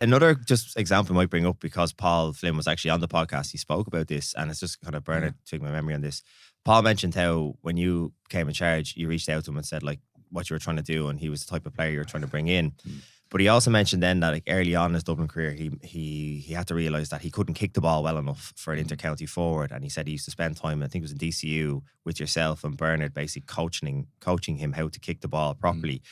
another just example I might bring up, because Paul Flynn was actually on the podcast. He spoke about this, and it's just kind of burned took my memory on this. Paul mentioned how when you came in charge, you reached out to him and said like what you were trying to do, and he was the type of player you were trying to bring in. But he also mentioned then that like early on in his Dublin career, he had to realise that he couldn't kick the ball well enough for an inter-county forward. And he said he used to spend time, I think it was in DCU, with yourself and Bernard, basically coaching him how to kick the ball properly.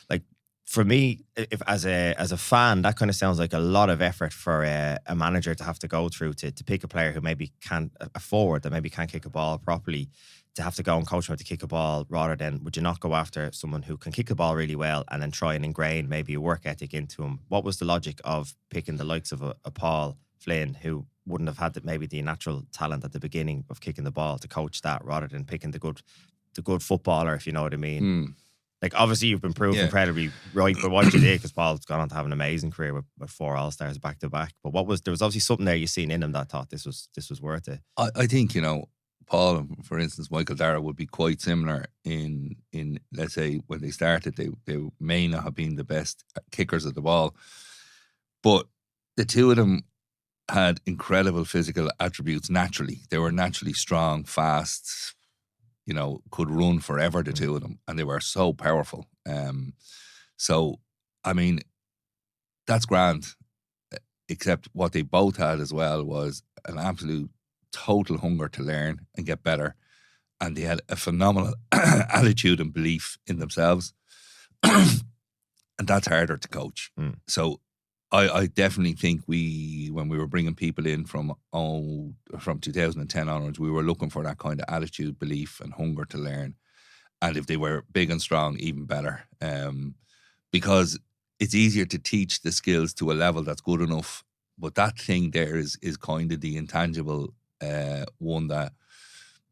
Like for me, if as a fan, that kind of sounds like a lot of effort for a manager to have to go through to pick a player who maybe can't, a forward that maybe can't kick a ball properly, to have to go and coach him how to kick a ball, rather than would you not go after someone who can kick the ball really well and then try and ingrain maybe a work ethic into him? What was the logic of picking the likes of a Paul Flynn, who wouldn't have had maybe the natural talent at the beginning of kicking the ball, to coach that, rather than picking the good footballer, if you know what I mean? Like, obviously you've been proved incredibly right for what you did, because Paul's gone on to have an amazing career with 4 All-Stars back to back. But there was obviously something there you seen in him that thought this was worth it. I think, Paul, for instance, Michael Darragh would be quite similar in let's say when they started, they may not have been the best kickers of the ball, but the two of them had incredible physical attributes naturally. They were naturally strong, fast, could run forever, the two of them, and they were so powerful. So, I mean, that's grand, except what they both had as well was an absolute total hunger to learn and get better, and they had a phenomenal attitude and belief in themselves, and that's harder to coach. So I definitely think when we were bringing people in from 2010 onwards, we were looking for that kind of attitude, belief and hunger to learn, and if they were big and strong, even better, because it's easier to teach the skills to a level that's good enough, but that thing there is kind of the intangible one that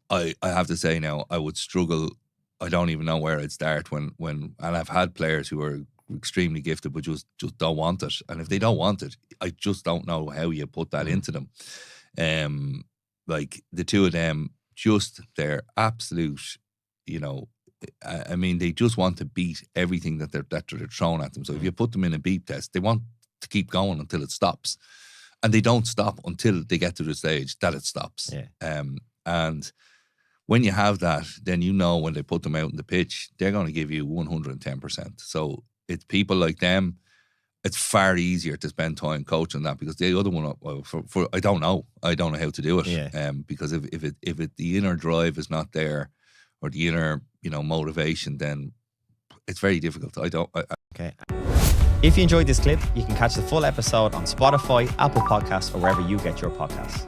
I have to say now, I would struggle. I don't even know where I'd start when and I've had players who are extremely gifted but just don't want it, and if they don't want it, I just don't know how you put that into them. Like the two of them, just their absolute, I mean, they just want to beat everything that they're thrown at them. So if you put them in a beep test, they want to keep going until it stops. And they don't stop until they get to the stage that it stops. And when you have that, then when they put them out in the pitch, they're going to give you 110%. So it's people like them, it's far easier to spend time coaching that, because the other one, I don't know how to do it. Because if the inner drive is not there, or the inner motivation, then it's very difficult. Okay. If you enjoyed this clip, you can catch the full episode on Spotify, Apple Podcasts, or wherever you get your podcasts.